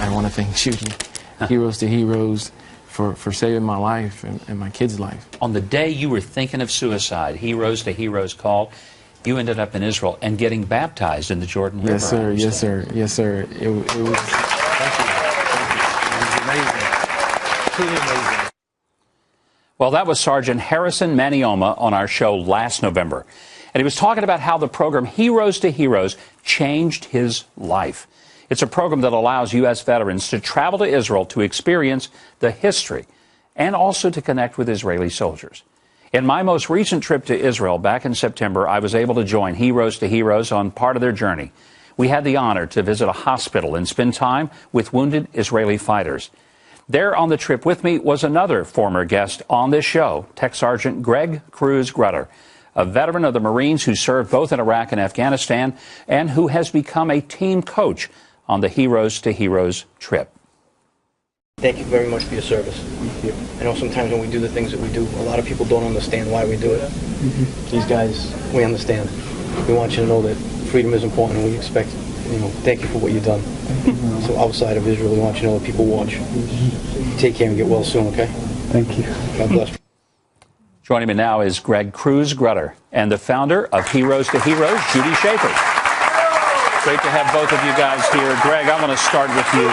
I want to thank Judy, Heroes to Heroes, for saving my life and my kid's life. On the day you were thinking of suicide, Heroes to Heroes called, you ended up in Israel and getting baptized in the Jordan River. Yes, sir. Yes, sir. Yes, sir. It was. Thank you. It was amazing. Truly amazing. Well, that was Sergeant Harrison Manioma on our show last November. And he was talking about how the program Heroes to Heroes changed his life. It's a program that allows U.S. veterans to travel to Israel to experience the history and also to connect with Israeli soldiers. In my most recent trip to Israel back in September, I was able to join Heroes to Heroes on part of their journey. We had the honor to visit a hospital and spend time with wounded Israeli fighters. There on the trip with me was another former guest on this show, Tech Sergeant Greg Cruz Grutter, a veteran of the Marines who served both in Iraq and Afghanistan and who has become a team coach on the Heroes to Heroes trip. Thank you very much for your service. Thank you. I know sometimes when we do the things that we do, a lot of people don't understand why we do it. These guys, we understand. We want you to know that freedom is important, and we expect, thank you for what you've done. So outside of Israel, we want you to know that people watch. Take care and get well soon, okay? Thank you. God bless. Joining me now is Greg Cruz Grutter and the founder of Heroes to Heroes, Judy Schaefer. Great to have both of you guys here. Greg, I want to start with you.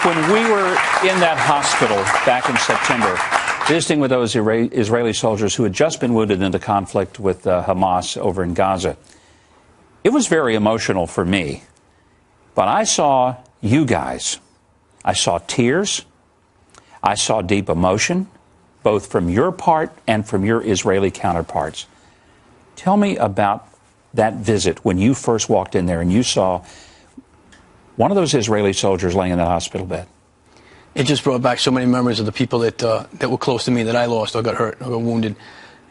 When we were in that hospital back in September, visiting with those Israeli soldiers who had just been wounded in the conflict with Hamas over in Gaza, it was very emotional for me. But I saw you guys. I saw tears. I saw deep emotion, both from your part and from your Israeli counterparts. Tell me about that visit when you first walked in there and you saw one of those Israeli soldiers laying in the hospital bed. It just brought back so many memories of the people that were close to me that I lost or got hurt or got wounded.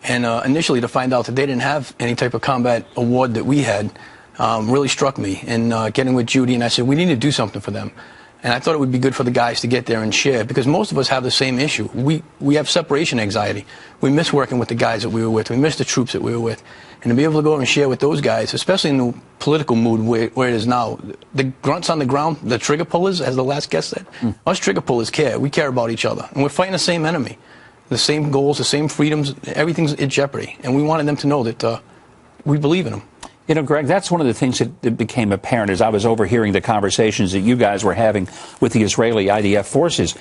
And initially to find out that they didn't have any type of combat award that we had really struck me. And getting with Judy, and I said, we need to do something for them. And I thought it would be good for the guys to get there and share, because most of us have the same issue. We have separation anxiety. We miss working with the guys that we were with. We miss the troops that we were with. And to be able to go over and share with those guys, especially in the political mood where it is now, the grunts on the ground, the trigger pullers, as the last guest said, us trigger pullers care. We care about each other. And we're fighting the same enemy, the same goals, the same freedoms. Everything's in jeopardy. And we wanted them to know that we believe in them. You know, Greg, that's one of the things that became apparent as I was overhearing the conversations that you guys were having with the Israeli IDF forces.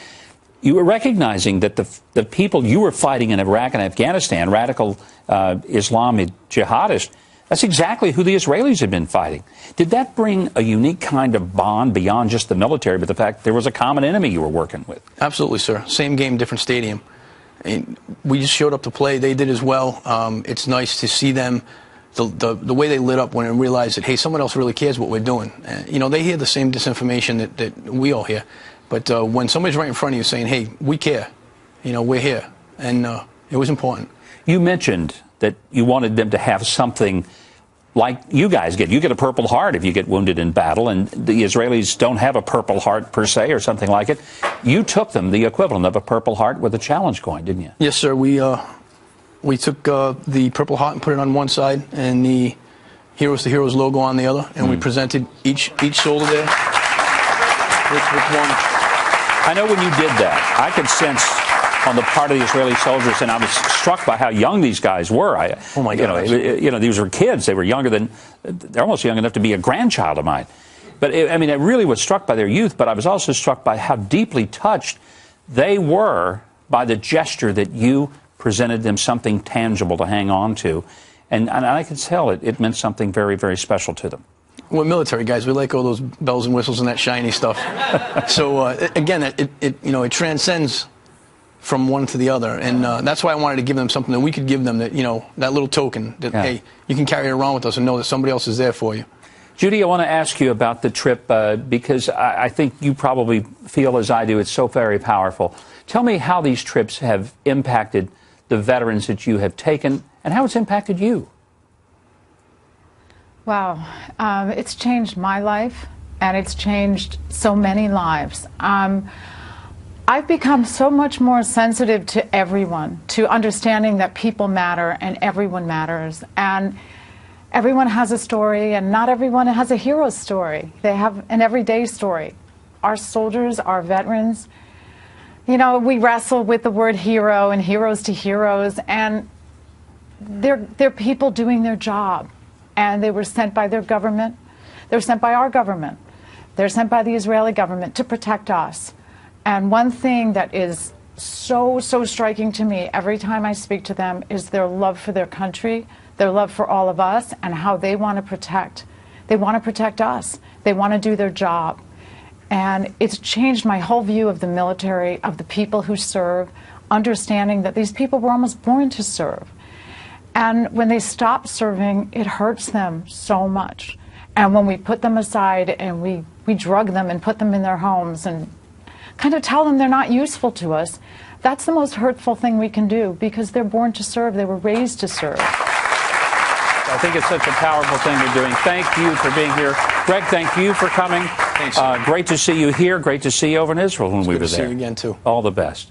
You were recognizing that the people you were fighting in Iraq and Afghanistan, radical Islamic jihadists, that's exactly who the Israelis had been fighting. Did that bring a unique kind of bond beyond just the military, but the fact there was a common enemy you were working with? Absolutely, sir. Same game, different stadium. And we just showed up to play. They did as well. It's nice to see them. The way they lit up when they realized that, hey, someone else really cares what we're doing. They hear the same disinformation that we all hear. But when somebody's right in front of you saying, hey, we care, we're here. And it was important. You mentioned that you wanted them to have something like you guys get. You get a Purple Heart if you get wounded in battle, and the Israelis don't have a Purple Heart per se or something like it. You took them the equivalent of a Purple Heart with a challenge coin, didn't you? Yes, sir. We took the Purple Heart and put it on one side and the Heroes to Heroes logo on the other, and we presented each shoulder there with one. I know when you did that, I could sense on the part of the Israeli soldiers, and I was struck by how young these guys were. Oh my God! These were kids. They were they're almost young enough to be a grandchild of mine. But I really was struck by their youth, but I was also struck by how deeply touched they were by the gesture that you presented them something tangible to hang on to. And I could tell it meant something very, very special to them. We're military guys. We like all those bells and whistles and that shiny stuff. So, again, it transcends from one to the other. And that's why I wanted to give them something that we could give them, that little token that, hey, you can carry it around with us and know that somebody else is there for you. Judy, I want to ask you about the trip because I think you probably feel as I do it's so very powerful. Tell me how these trips have impacted the veterans that you have taken and how it's impacted you. Wow. It's changed my life, and it's changed so many lives. I've become so much more sensitive to everyone, to understanding that people matter and everyone matters. And everyone has a story, and not everyone has a hero story. They have an everyday story. our soldiers, our veterans, you know, we wrestle with the word hero and heroes to heroes, and they're people doing their job. And they were sent by their government. They were sent by our government. They're sent by the Israeli government to protect us. And one thing that is so striking to me every time I speak to them is their love for their country, their love for all of us, and how they want to protect. They want to protect us. They want to do their job. And it's changed my whole view of the military, of the people who serve, understanding that these people were almost born to serve. And when they stop serving, it hurts them so much. And when we put them aside and we drug them and put them in their homes and kind of tell them they're not useful to us, that's the most hurtful thing we can do, because they're born to serve. They were raised to serve. I think it's such a powerful thing you're doing. Thank you for being here. Greg, thank you for coming. Thanks, sir. Great to see you here. Great to see you over in Israel when we were there. Good to see you again, too. All the best.